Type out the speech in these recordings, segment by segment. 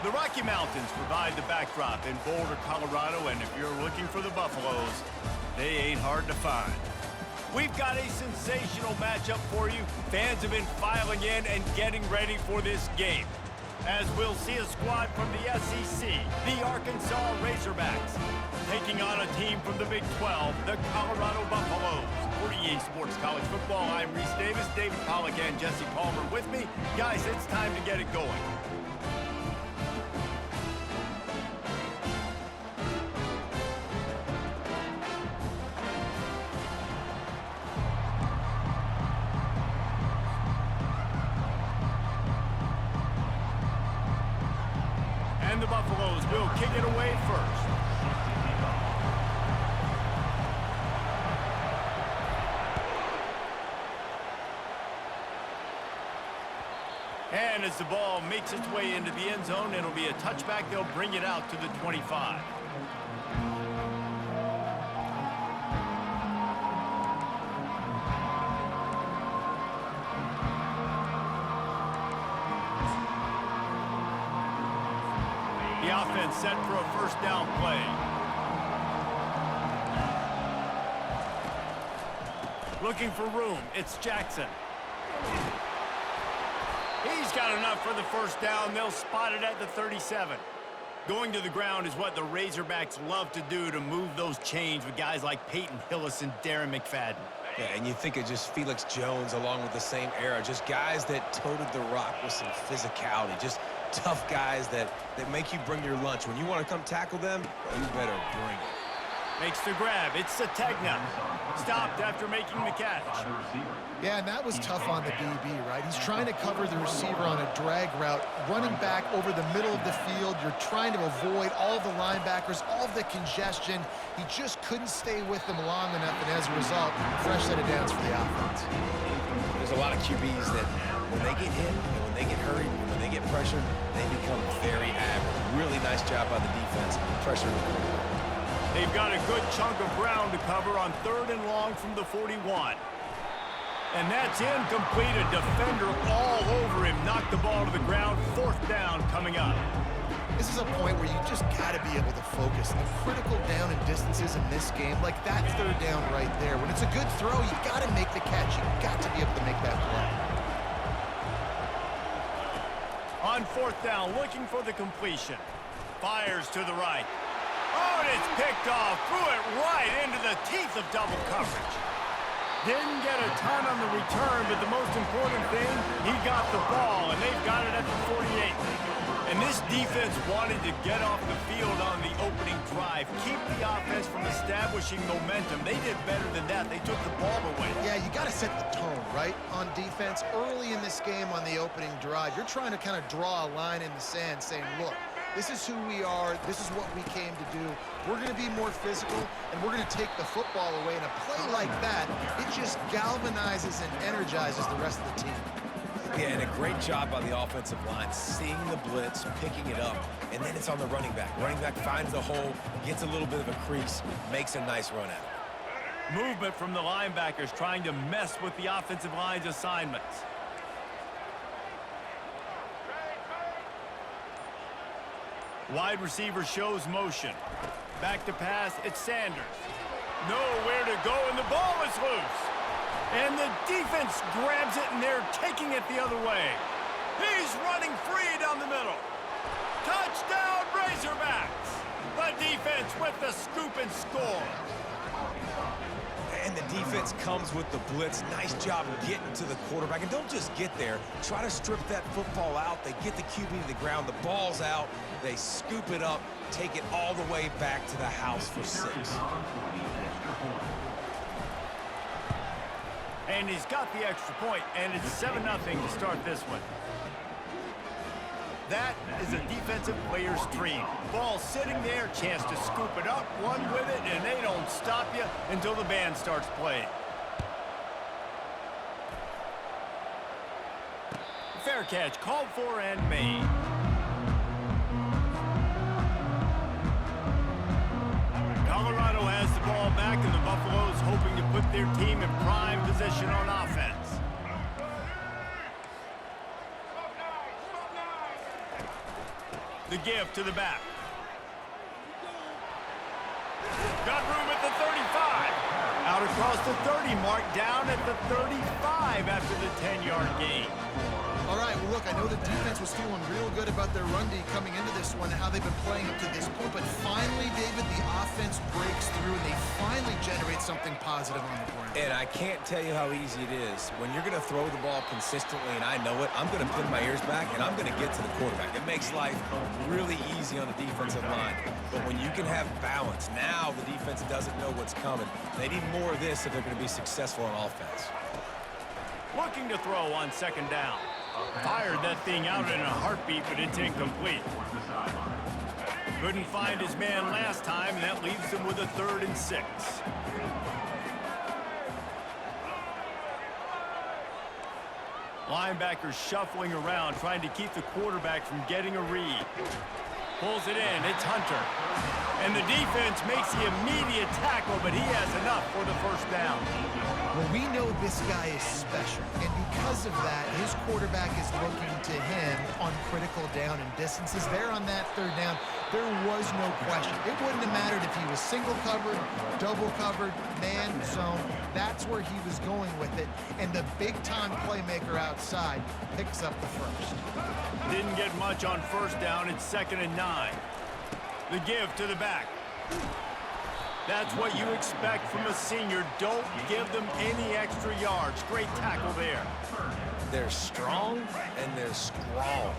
The Rocky Mountains provide the backdrop in Boulder, Colorado, and if you're looking for the Buffaloes, they ain't hard to find. We've got a sensational matchup for you. Fans have been filing in and getting ready for this game, as we'll see a squad from the SEC, the Arkansas Razorbacks, taking on a team from the Big 12, the Colorado Buffaloes. For EA Sports College Football, I'm Reese Davis, David Pollack, and Jesse Palmer with me. Guys, it's time to get it going. And the Buffaloes will kick it away first. And as the ball makes its way into the end zone, it'll be a touchback. They'll bring it out to the 25. The offense set for a first down play. Looking for room. It's Jackson. He's got enough for the first down. They'll spot it at the 37. Going to the ground is what the Razorbacks love to do to move those chains with guys like Peyton Hillis and Darren McFadden. Yeah, and you think of just Felix Jones along with the same era. Just guys that toted the rock with some physicality. Just tough guys that make you bring your lunch. When you want to come tackle them, you better bring it. Makes the grab. It's Sategna. Stopped after making the catch. Yeah, and that was tough on the DB, right? He's trying to cover the receiver on a drag route, running back over the middle of the field. You're trying to avoid all of the linebackers, all of the congestion. He just couldn't stay with them long enough, and as a result, fresh set of downs for the offense. There's a lot of QBs that when they get hit and when they get hurried, when they get pressured, they become very average. Really nice job by the defense, pressuring the quarterback. They've got a good chunk of ground to cover on 3rd and long from the 41. And that's incomplete. A defender all over him. Knocked the ball to the ground. 4th down coming up. This is a point where you just got to be able to focus. The critical down and distances in this game, like that 3rd down right there. When it's a good throw, you got to make the catch. You got to be able to make that play. On 4th down, looking for the completion. Fires to the right. Oh, and it's picked off. Threw it right into the teeth of double coverage. Didn't get a ton on the return, but the most important thing, he got the ball, and they've got it at the 48. And this defense wanted to get off the field on the opening drive, keep the offense from establishing momentum. They did better than that. They took the ball away. Yeah, you got to set the tone, right, on defense. Early in this game on the opening drive, you're trying to kind of draw a line in the sand saying, look, this is who we are. This is what we came to do. We're going to be more physical, and we're going to take the football away. And a play like that, it just galvanizes and energizes the rest of the team. Yeah, and a great job by the offensive line, seeing the blitz, picking it up, and then it's on the running back. Running back finds the hole, gets a little bit of a crease, makes a nice run out of it. Movement from the linebackers trying to mess with the offensive line's assignments. Wide receiver shows motion. Back to pass, it's Sanders. Nowhere to go, and the ball is loose. And the defense grabs it, and they're taking it the other way. He's running free down the middle. Touchdown, Razorbacks! The defense with the scoop and score. And the defense comes with the blitz. Nice job of getting to the quarterback. And don't just get there. Try to strip that football out. They get the QB to the ground. The ball's out. They scoop it up, take it all the way back to the house for 6. And he's got the extra point, and it's 7-0 to start this one. That is a defensive player's dream. Ball sitting there, chance to scoop it up, run with it, and they don't stop you until the band starts playing. Fair catch, called for and made. Colorado has the ball back, and the Buffaloes hoping to put their team in prime position on offense. The give to the back. Got room at the 35. Out across the 30 mark, down at the 35 after the 10-yard gain. All right, well, look, I know the defense was feeling real good about their run D coming into this one, how they've been playing up to this point, but finally, David, the offense breaks through, and they finally generate something positive on the board. And I can't tell you how easy it is. When you're going to throw the ball consistently, and I know it, I'm going to pin my ears back, and I'm going to get to the quarterback. It makes life really easy on the defensive line. But when you can have balance, now the defense doesn't know what's coming. They need more of this if they're going to be successful on offense. Looking to throw on second down. Fired that thing out in a heartbeat, but it's incomplete. Couldn't find his man last time, and that leaves him with a 3rd and 6. Linebackers shuffling around, trying to keep the quarterback from getting a read. Pulls it in. It's Hunter. And the defense makes the immediate tackle, but he has enough for the first down. Well, we know this guy is special, and because of that, his quarterback is looking to him on critical down and distances. There on that 3rd down, there was no question. It wouldn't have mattered if he was single covered, double covered, man zone. That's where he was going with it, and the big-time playmaker outside picks up the first. Didn't get much on first down. It's 2nd and 9. The give to the back. That's what you expect from a senior. Don't give them any extra yards. Great tackle there. They're strong, and they're strong.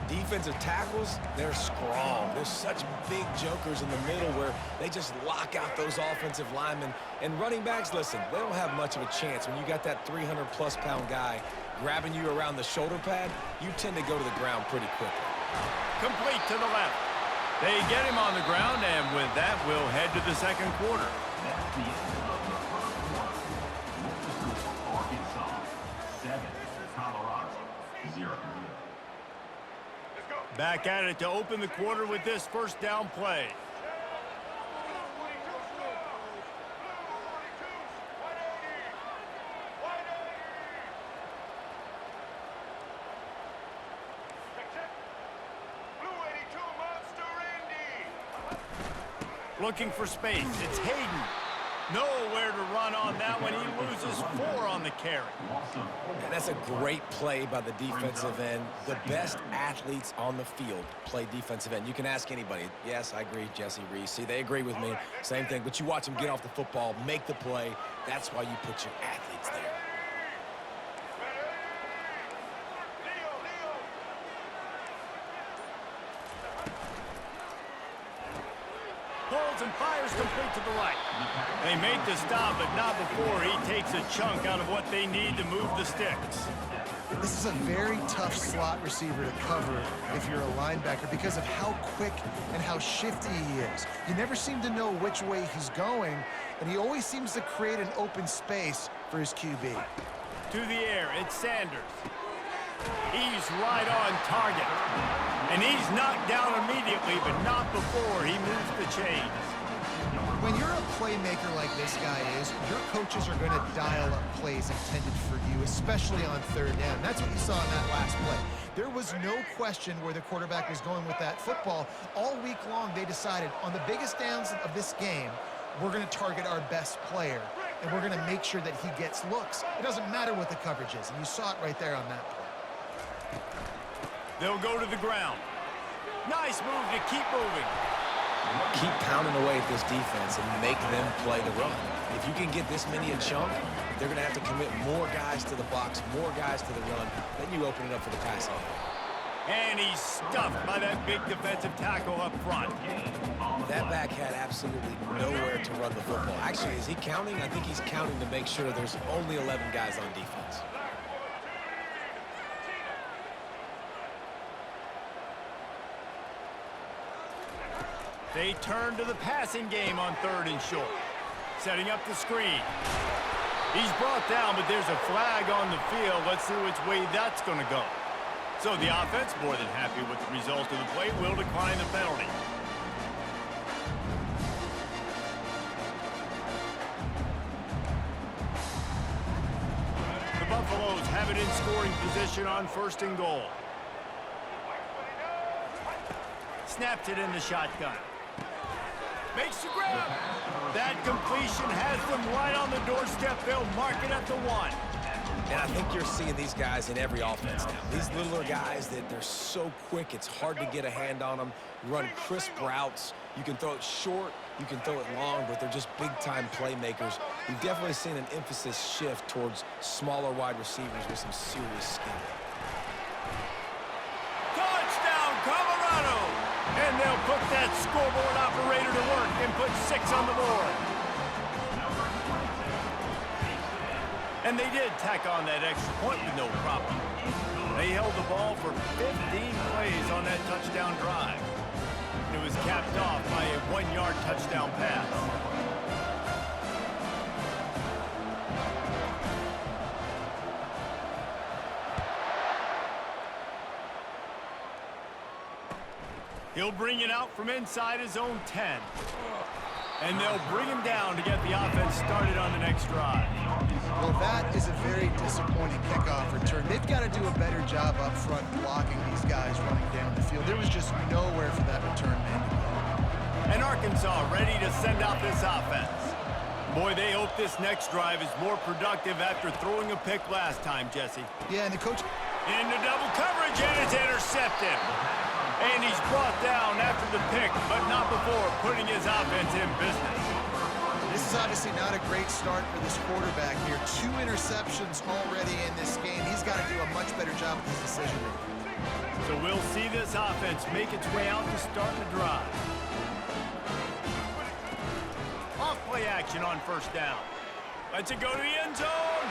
Defensive tackles, they're strong. There's such big jokers in the middle where they just lock out those offensive linemen. And running backs, listen, they don't have much of a chance. When you got that 300-plus pound guy grabbing you around the shoulder pad, you tend to go to the ground pretty quickly. Complete to the left. They get him on the ground, and with that, we'll head to the second quarter. Arkansas 7, Colorado 0. Back at it to open the quarter with this first down play. Looking for space. It's Hayden. Nowhere to run on that one. He loses 4 on the carry. And that's a great play by the defensive end. The best athletes on the field play defensive end. You can ask anybody. Yes, I agree, Jesse Reese. See, they agree with me. Same thing. But you watch them get off the football, make the play. That's why you put your athletes there. Pulls and fires complete to the right. They make the stop, but not before he takes a chunk out of what they need to move the sticks. This is a very tough slot receiver to cover if you're a linebacker because of how quick and how shifty he is. You never seem to know which way he's going, and he always seems to create an open space for his QB. To the air, it's Sanders. He's right on target. And he's knocked down immediately, but not before he moves the chains. When you're a playmaker like this guy is, your coaches are going to dial up plays intended for you, especially on 3rd down. That's what you saw in that last play. There was no question where the quarterback was going with that football. All week long, they decided on the biggest downs of this game, we're going to target our best player, and we're going to make sure that he gets looks. It doesn't matter what the coverage is, and you saw it right there on that play. They'll go to the ground. Nice move to keep moving. Keep pounding away at this defense and make them play the run. If you can get this many a chunk, they're going to have to commit more guys to the box, more guys to the run. Then you open it up for the passing. And he's stuffed by that big defensive tackle up front. That back had absolutely nowhere to run the football. Actually, is he counting? I think he's counting to make sure there's only 11 guys on defense. They turn to the passing game on 3rd and short. Setting up the screen. He's brought down, but there's a flag on the field. Let's see which way that's going to go. So the offense, more than happy with the result of the play, will decline the penalty. The Buffaloes have it in scoring position on 1st and goal. Snaps it in the shotgun. Makes the grab. That completion has them right on the doorstep. They'll mark it at the 1. And I think you're seeing these guys in every offense now. These littler guys that they're so quick, it's hard to get a hand on them. Run crisp routes. You can throw it short, you can throw it long, but they're just big-time playmakers. You've definitely seen an emphasis shift towards smaller wide receivers with some serious skill. Touchdown, Colorado! And they'll put that scoreboard operator to work and put 6 on the board. And they did tack on that extra point with no problem. They held the ball for 15 plays on that touchdown drive. It was capped off by a 1-yard touchdown pass. He'll bring it out from inside his own 10. And they'll bring him down to get the offense started on the next drive. Well, that is a very disappointing kickoff return. They've got to do a better job up front blocking these guys running down the field. There was just nowhere for that return man to go. And Arkansas ready to send out this offense. Boy, they hope this next drive is more productive after throwing a pick last time, Jesse. Yeah, and the coach... Into double coverage, and it's intercepted. And he's brought down after the pick, but not before putting his offense in business. This is obviously not a great start for this quarterback here. 2 interceptions already in this game. He's got to do a much better job with his decision-making. So we'll see this offense make its way out to start the drive. Off-play action on first down. Lets it go to the end zone.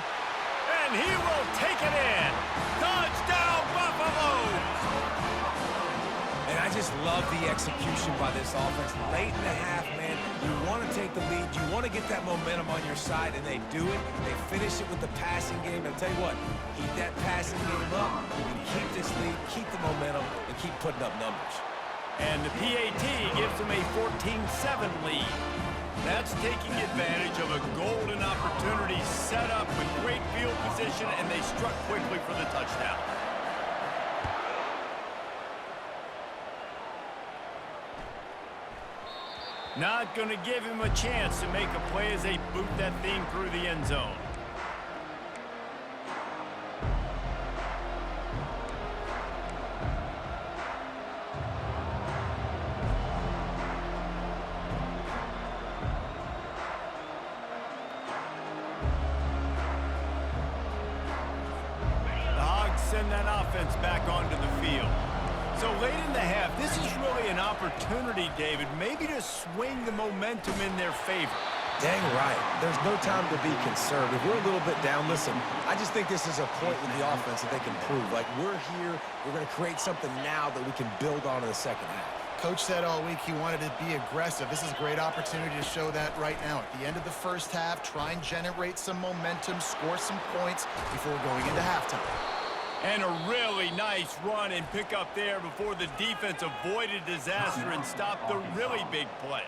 And he will take it in. Touchdown, Buffaloes! And I just love the execution by this offense. Late in the half, man, you want to take the lead. You want to get that momentum on your side, and they do it. They finish it with the passing game. And I'll tell you what, keep that passing game up, and keep this lead, keep the momentum, and keep putting up numbers. And the PAT gives them a 14-7 lead. That's taking advantage of a golden opportunity set up with great field position, and they struck quickly for the touchdown. Not going to give him a chance to make a play as they boot that thing through the end zone. The Hogs send that offense back onto the field. So late in the half, this is really an opportunity, David, maybe to swing the momentum in their favor. Dang right. There's no time to be concerned. If we're a little bit down, listen, I just think this is a point with the offense that they can prove. Like, we're here, we're going to create something now that we can build on in the second half. Coach said all week he wanted to be aggressive. This is a great opportunity to show that right now. At the end of the first half, try and generate some momentum, score some points before going into halftime. And a really nice run and pick up there before the defense avoided disaster and stopped the really big play.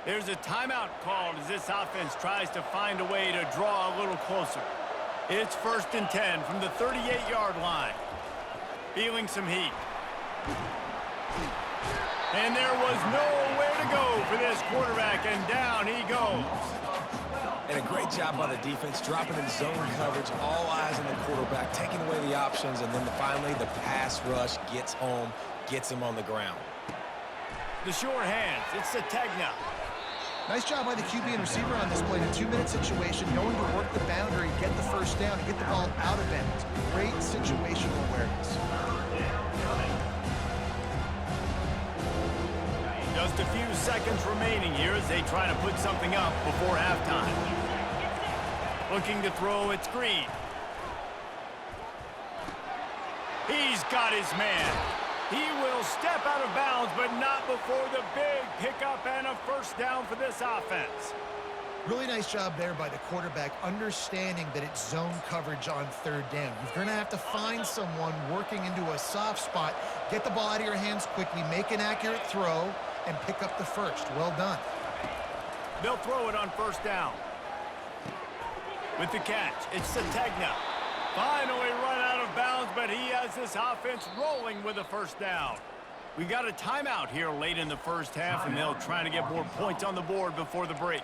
There's a timeout called as this offense tries to find a way to draw a little closer. It's 1st and 10 from the 38-yard line. Feeling some heat. And there was nowhere to go for this quarterback, and down he goes. And a great job by the defense, dropping in zone coverage, all eyes on the quarterback, taking away the options, and then finally the pass rush gets home, gets him on the ground. The short hands, it's Sategna. Nice job by the QB and receiver on this play. In a 2-minute situation, knowing to work the boundary, get the first down, and get the ball out of bounds. Great situational awareness. Just a few seconds remaining here as they try to put something up before halftime. Looking to throw, it's Green. He's got his man. He will step out of bounds, but not before the big pickup and a first down for this offense. Really nice job there by the quarterback, understanding that it's zone coverage on 3rd down. You're going to have to find someone working into a soft spot, get the ball out of your hands quickly, make an accurate throw, and pick up the first. Well done. They'll throw it on first down. With the catch, it's Sategna. Finally run out of bounds, but he has this offense rolling with a first down. We got a timeout here late in the first half, and they'll try to get more points on the board before the break.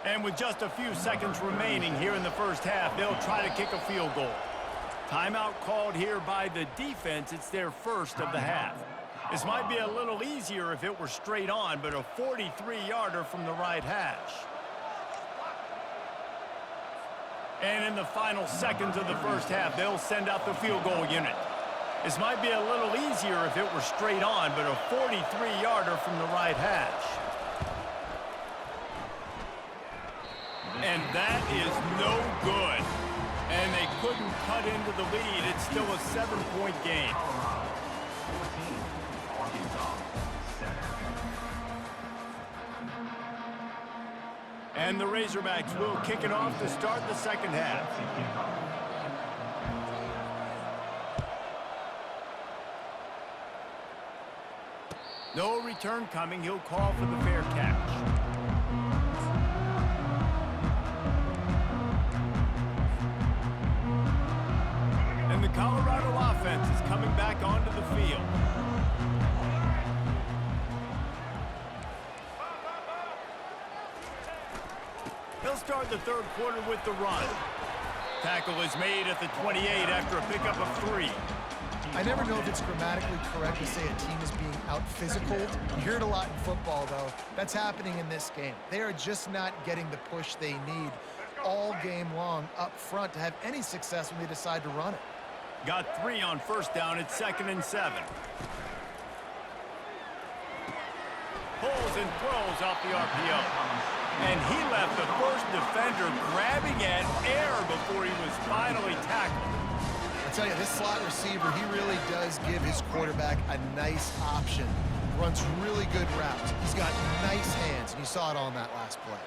And with just a few seconds remaining here in the first half, they'll try to kick a field goal. Timeout called here by the defense. It's their first of the half. This might be a little easier if it were straight on, but a 43-yarder from the right hash. And in the final seconds of the first half, they'll send out the field goal unit. This might be a little easier if it were straight on, but a 43-yarder from the right hash. And that is no good. And they couldn't cut into the lead. It's still a 7-point game. And the Razorbacks will kick it off to start the second half. No return coming. He'll call for the fair catch. And the Colorado offense is coming back onto the field. He'll start the third quarter with the run. Tackle is made at the 28 after a pickup of 3. I never know if it's grammatically correct to say a team is being out-physicaled. You hear it a lot in football, though. That's happening in this game. They are just not getting the push they need all game long up front to have any success when they decide to run it. Got 3 on first down. It's 2nd and 7. Pulls and throws off the RPO. And he left the first defender grabbing at air before he was finally tackled. I tell you, this slot receiver, he really does give his quarterback a nice option. Runs really good routes. He's got nice hands, and you saw it on that last play.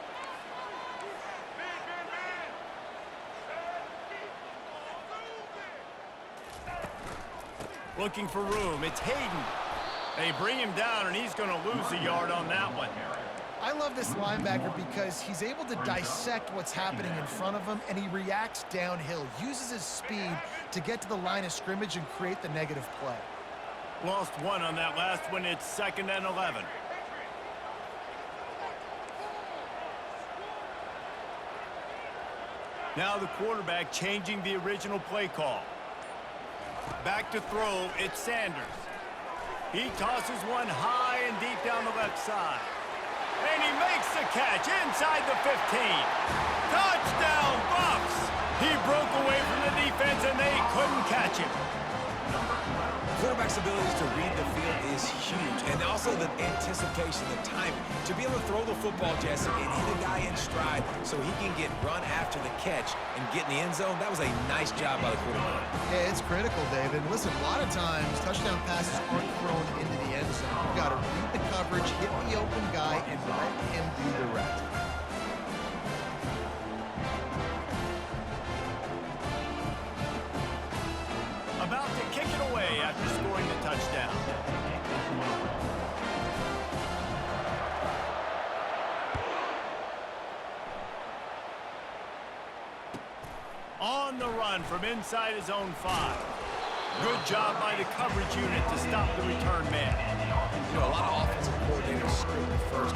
Looking for room. It's Hayden. They bring him down, and he's going to lose a yard on that one. I love this linebacker because he's able to dissect what's happening in front of him, and he reacts downhill, uses his speed to get to the line of scrimmage and create the negative play. Lost 1 on that last one. It's 2nd and 11. Now the quarterback changing the original play call. Back to throw. It's Sanders. He tosses one high and deep down the left side. And he makes the catch inside the 15. Touchdown, Buffs! He broke away from the defense, and they couldn't catch him. Quarterback's abilities to read the field is huge, and also the anticipation, the timing. To be able to throw the football, Jesse, and hit a guy in stride so he can get run after the catch and get in the end zone, that was a nice job by the quarterback. Yeah, it's critical, David. Listen, a lot of times, touchdown passes aren't thrown into the end zone. You've got to read the coverage, hit the open guy, and let him do the rest. About to kick it away after scoring the touchdown. On the run from inside his own 5. Good job by the coverage unit to stop the return man. You know, a lot of offensive coordinators script the first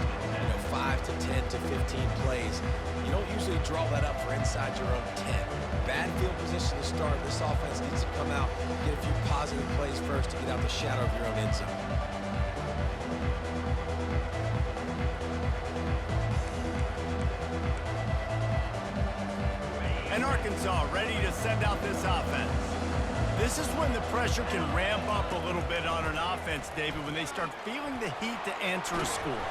5 to 10 to 15 plays. You don't usually draw that up for inside your own 10. Bad field position to start. This offense needs to come out, get a few positive plays first to get out the shadow of your own end zone. And Arkansas ready to send out this offense. This is when the pressure can ramp up a little bit on an offense, David, when they start feeling the heat to answer a score.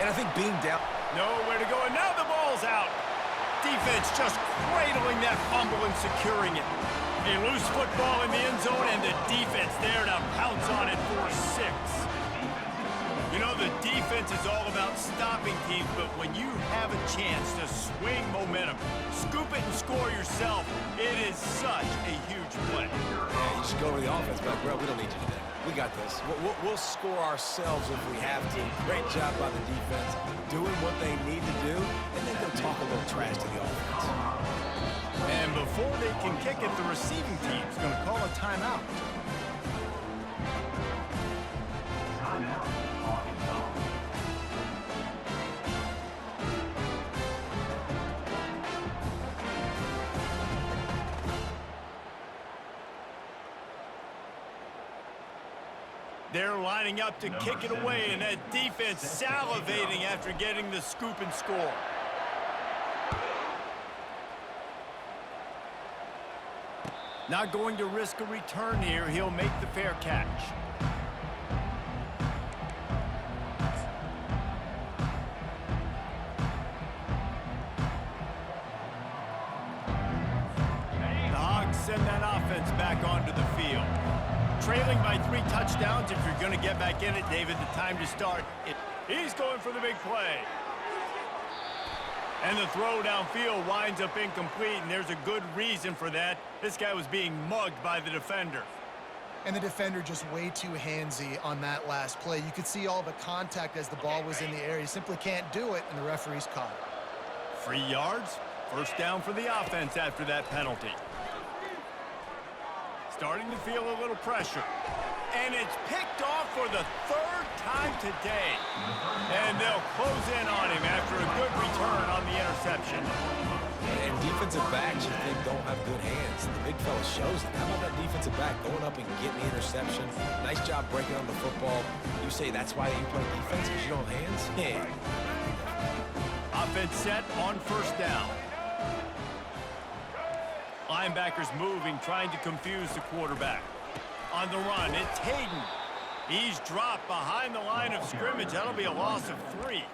And I think being down... Nowhere to go, and now the ball's out. Defense just cradling that fumble and securing it. A loose football in the end zone, and the defense there to pounce on it for 6. You know, the defense is all about stopping teams, but when you have a chance to swing momentum, scoop it and score yourself, it is such a huge play. Yeah, you should go over the offense, but bro, we don't need you today. We got this. We'll score ourselves if we have to. Great job by the defense, doing what they need to do, and then go talk a little trash to the offense. And before they can kick it, the receiving team's going to call a timeout. Timeout. Arkansas. They're lining up to kick it away, and that defense salivating after getting the scoop and score. Not going to risk a return here. He'll make the fair catch. The Hogs send that offense back onto the field. Trailing by 3 touchdowns. If you're going to get back in it, David, the time to start. He's going for the big play. And the throw downfield winds up incomplete, and there's a good reason for that. This guy was being mugged by the defender. And the defender just way too handsy on that last play. You could see all the contact as the ball was in the air. He simply can't do it, and the referee's caught it. 3 yards. First down for the offense after that penalty. Starting to feel a little pressure. And it's picked off for the 3rd time today. And they'll close in on him after a good return on the interception. And defensive backs, you think, don't have good hands. The big fella shows it. How about that defensive back going up and getting the interception? Nice job breaking on the football. You say that's why you play defense, because you don't have hands? Yeah. Offense set on first down. Linebackers moving, trying to confuse the quarterback. On the run, it's Hayden. He's dropped behind the line of scrimmage. That'll be a loss of 3.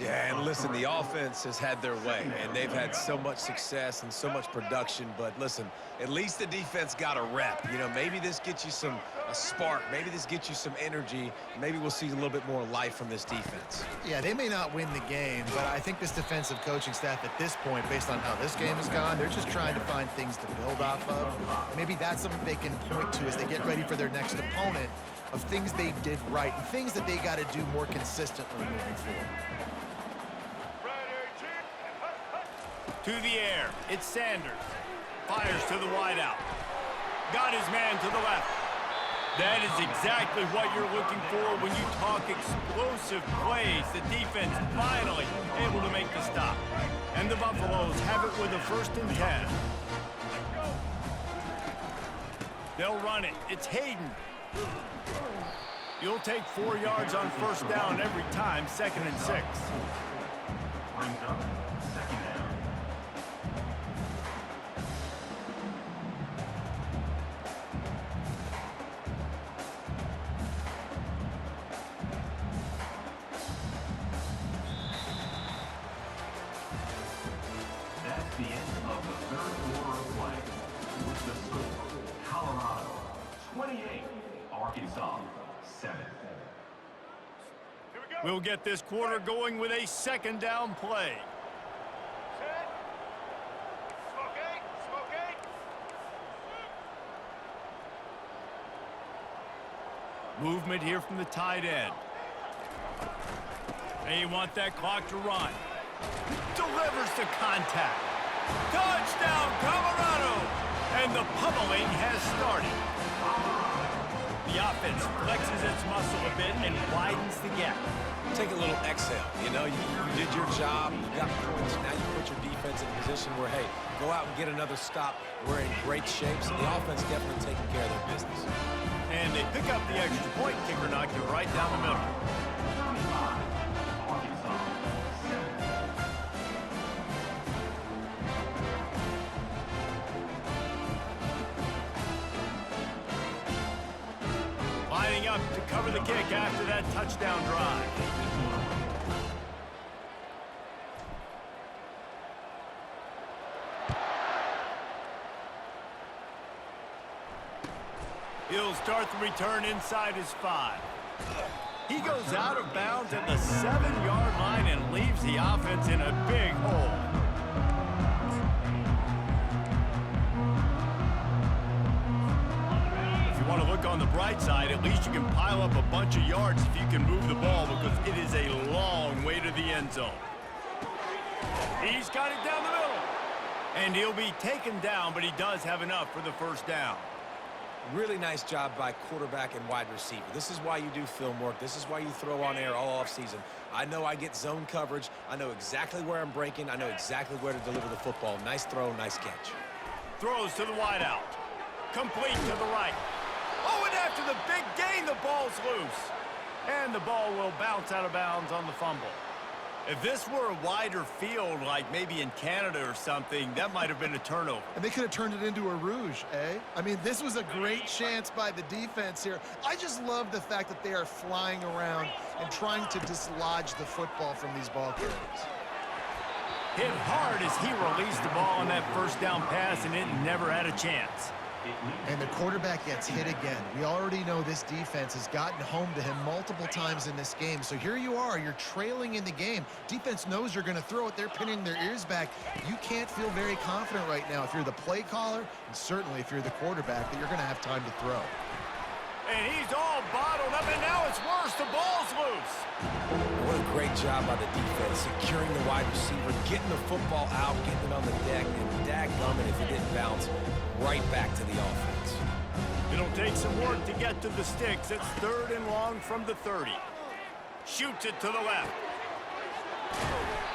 Yeah, and listen, the offense has had their way, and they've had so much success and so much production. But listen, at least the defense got a rep. You know, maybe this gets you a spark. Maybe this gets you some energy. Maybe we'll see a little bit more life from this defense. Yeah, they may not win the game, but I think this defensive coaching staff at this point, based on how this game has gone, they're just trying to find things to build off of. Maybe that's something they can point to as they get ready for their next opponent, of things they did right and things that they got to do more consistently moving forward. To the air, it's Sanders. Fires to the wideout. Got his man to the left. That is exactly what you're looking for when you talk explosive plays. The defense finally able to make the stop. And the Buffaloes have it with a 1st and 10. They'll run it. It's Hayden. You'll take 4 yards on first down every time, 2nd and 6. Brings up 2nd down. That's the end of the 3rd quarter of play. With the score, Colorado 28, Arkansas 7. We'll get this quarter going with a 2nd down play. Movement here from the tight end. They want that clock to run. Delivers the contact. Touchdown, Colorado! And the pummeling has started. The offense flexes its muscle a bit and widens the gap. Take a little exhale. You know, you did your job. You got points. Now you put your defense in a position where, hey, go out and get another stop. We're in great shape, so the offense definitely taking care of their business. And they pick up the extra point. Kicker knocked it right down the middle. 35, Arkansas 7. Lining up to cover the kick after that touchdown drive. He'll start the return inside his 5. He goes out of bounds at the 7-yard line and leaves the offense in a big hole. If you want to look on the bright side, at least you can pile up a bunch of yards if you can move the ball, because it is a long way to the end zone. He's got it down the middle. And he'll be taken down, but he does have enough for the first down. Really nice job by quarterback and wide receiver. This is why you do film work. This is why you throw on air all offseason. I know I get zone coverage. I know exactly where I'm breaking. I know exactly where to deliver the football. Nice throw, nice catch. Throws to the wideout. Complete to the right. Oh, and after the big gain, the ball's loose. And the ball will bounce out of bounds on the fumble. If this were a wider field, like maybe in Canada or something, that might have been a turnover. And they could have turned it into a rouge, eh? I mean, this was a great chance by the defense here. I just love the fact that they are flying around and trying to dislodge the football from these ball carriers. Hit hard as he released the ball on that first down pass, and it never had a chance. And the quarterback gets hit again. We already know this defense has gotten home to him multiple times in this game. So here you are, you're trailing in the game. Defense knows you're going to throw it. They're pinning their ears back. You can't feel very confident right now if you're the play caller, and certainly if you're the quarterback, that you're going to have time to throw. And he's all bottled up, and now it's worse. The ball's loose. What a great job by the defense, securing the wide receiver, getting the football out, getting it on the deck, and dadgummit if it didn't bounce, right back to the offense. It'll take some work to get to the sticks. It's 3rd and long from the 30. Shoots it to the left.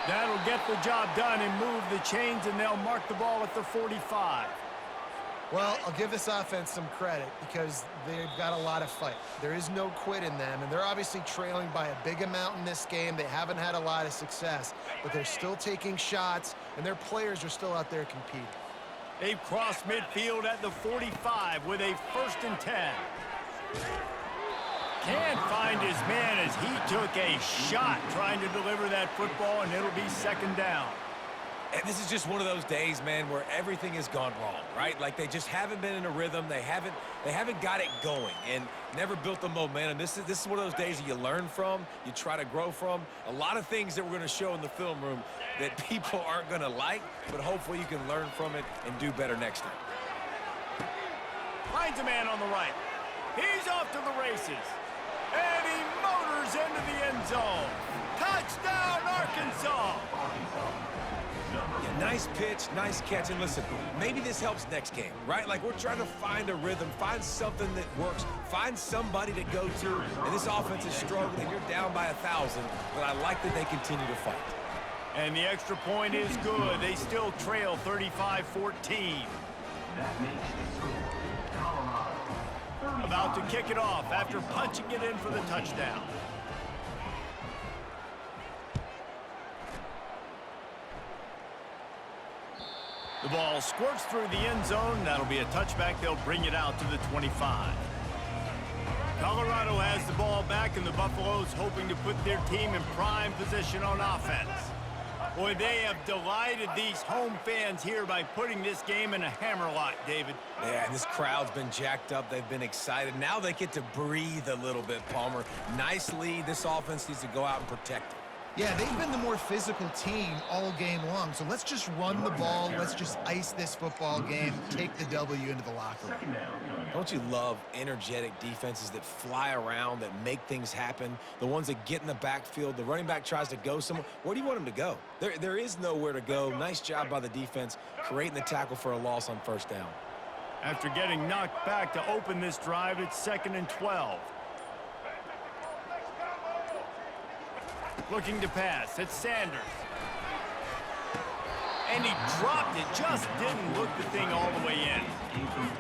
That'll get the job done and move the chains, and they'll mark the ball at the 45. Well, I'll give this offense some credit because they've got a lot of fight. There is no quit in them, and they're obviously trailing by a big amount in this game. They haven't had a lot of success, but they're still taking shots, and their players are still out there competing. They've crossed midfield at the 45 with a 1st and 10. Can't find his man as he took a shot trying to deliver that football, and it'll be 2nd down. And this is just one of those days, man, where everything has gone wrong, right? Like they just haven't been in a rhythm. They haven't got it going and never built the momentum. This is one of those days that you learn from, you try to grow from. A lot of things that we're going to show in the film room that people aren't going to like, but hopefully you can learn from it and do better next time. Finds a man on the right. He's off to the races. And he motors into the end zone. Touchdown, Arkansas! Yeah, nice pitch, nice catch, and listen, maybe this helps next game, right? Like we're trying to find a rhythm, find something that works, find somebody to go to, and this offense is struggling. You're down by 1,000, but I like that they continue to fight. And the extra point is good. They still trail 35-14. That makes the score Colorado. About to kick it off after punching it in for the touchdown. The ball squirts through the end zone. That'll be a touchback. They'll bring it out to the 25. Colorado has the ball back, and the Buffaloes hoping to put their team in prime position on offense. Boy, they have delighted these home fans here by putting this game in a hammerlock, David. Yeah, this crowd's been jacked up. They've been excited. Now they get to breathe a little bit, Palmer. Nice lead. This offense needs to go out and protect it. Yeah, they've been the more physical team all game long, so let's just run the ball. Let's just ice this football game, take the W into the locker room. Don't you love energetic defenses that fly around, that make things happen, the ones that get in the backfield, the running back tries to go somewhere? Where do you want him to go? There is nowhere to go. Nice job by the defense, creating the tackle for a loss on 1st down. After getting knocked back to open this drive, it's 2nd and 12. Looking to pass. It's Sanders. And he dropped it. Just didn't look the thing all the way in.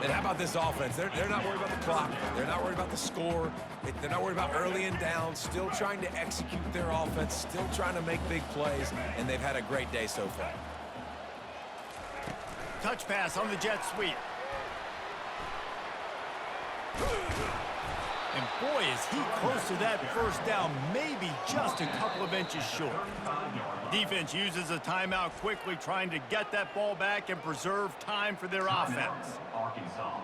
And how about this offense? They're not worried about the clock. They're not worried about the score. They're not worried about early and down. Still trying to execute their offense. Still trying to make big plays. And they've had a great day so far. Touch pass on the jet sweep. And boy, is he close to that 1st down, maybe just a couple of inches short. Defense uses a timeout quickly, trying to get that ball back and preserve time for their offense. Arkansas.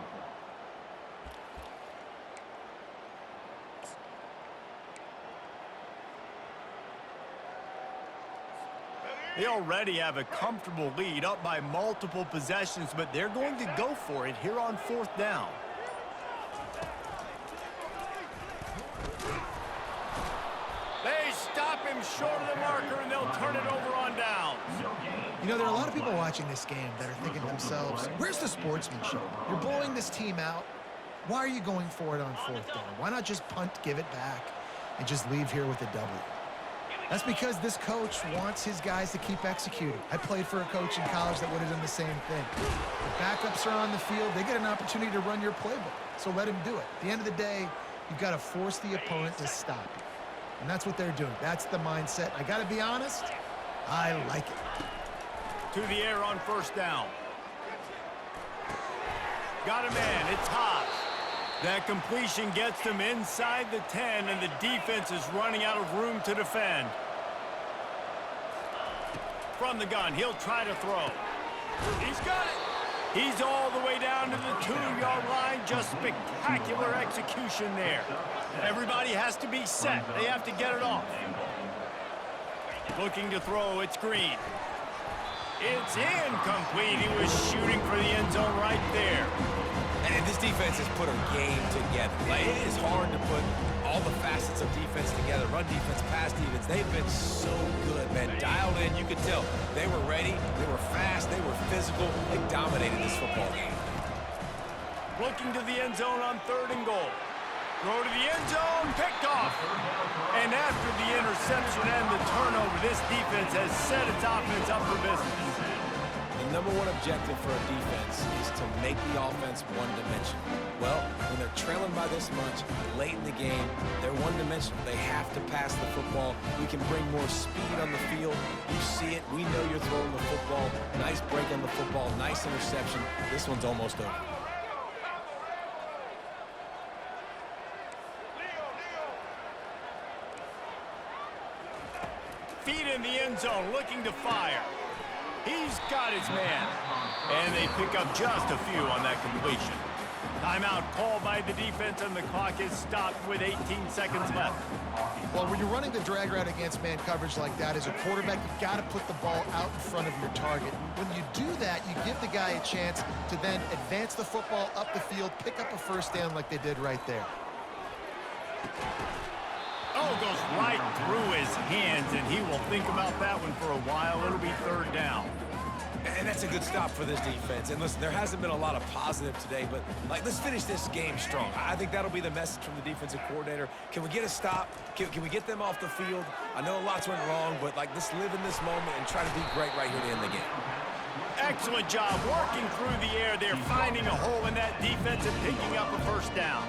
They already have a comfortable lead, up by multiple possessions, but they're going to go for it here on 4th down. They stop stop him short of the marker, and they'll turn it over on downs. You know, there are a lot of people watching this game that are thinking to themselves, where's the sportsmanship? You're blowing this team out. Why are you going for it on 4th down? Why not just punt, give it back, and just leave here with a W? That's because this coach wants his guys to keep executing. I played for a coach in college that would have done the same thing. The backups are on the field. They get an opportunity to run your playbook, so let him do it. At the end of the day, you've got to force the opponent to stop you. And that's what they're doing. That's the mindset. I got to be honest, I like it. To the air on 1st down. Got a man. It's Haas. That completion gets them inside the 10, and the defense is running out of room to defend. From the gun, he'll try to throw. He's got it. He's all the way down to the 2-yard line. Just spectacular execution there. Everybody has to be set. They have to get it off. Looking to throw, it's Green. It's incomplete. He was shooting for the end zone right there. And this defense has put a game together. Like, it is hard to put all the facets of defense together. Run defense, pass defense. They've been so good, man. Dialed in, you could tell. They were ready. They were fast. They were physical. They dominated this football game. Looking to the end zone on 3rd and goal. Throw to the end zone, picked off. And after the interception and the turnover, this defense has set its offense up for business. The number one objective for a defense is to make the offense one-dimensional. Well, when they're trailing by this much late in the game, they're one-dimensional. They have to pass the football. We can bring more speed on the field. You see it. We know you're throwing the football. Nice break on the football. Nice interception. This one's almost over. Feet in the end zone, looking to fire. He's got his man. And they pick up just a few on that completion. Timeout called by the defense, and the clock is stopped with 18 seconds left. Well, when you're running the drag route against man coverage like that, as a quarterback, you've got to put the ball out in front of your target. When you do that, you give the guy a chance to then advance the football up the field, pick up a 1st down like they did right there. Oh, goes right through his hands, and he will think about that one for a while. It'll be 3rd down. And that's a good stop for this defense. And listen, there hasn't been a lot of positive today, but let's finish this game strong. I think that'll be the message from the defensive coordinator. Can we get a stop? Can we get them off the field? I know lots went wrong, but let's live in this moment and try to be great right here to end the game. Excellent job working through the air there, finding a hole in that defense and picking up a 1st down.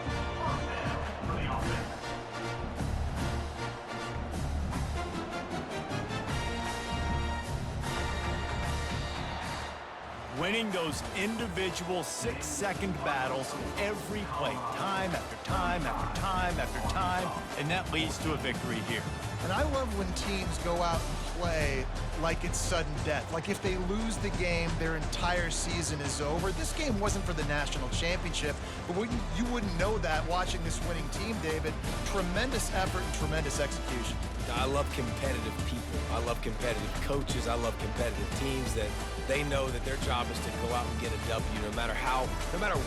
Winning those individual 6-second battles every play, time after time after time after time, and that leads to a victory here. And I love when teams go out and play like it's sudden death. Like if they lose the game, their entire season is over. This game wasn't for the national championship, but you wouldn't know that watching this winning team, David. Tremendous effort and tremendous execution. I love competitive people. I love competitive coaches. I love competitive teams that they know that their job is to go out and get a W no matter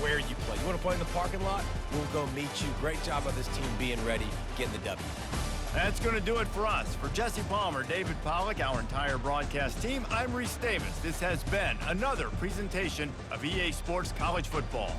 where you play. You want to play in the parking lot? We'll go meet you. Great job of this team being ready, getting the W. That's going to do it for us. For Jesse Palmer, David Pollack, our entire broadcast team, I'm Reese Davis. This has been another presentation of EA Sports College Football.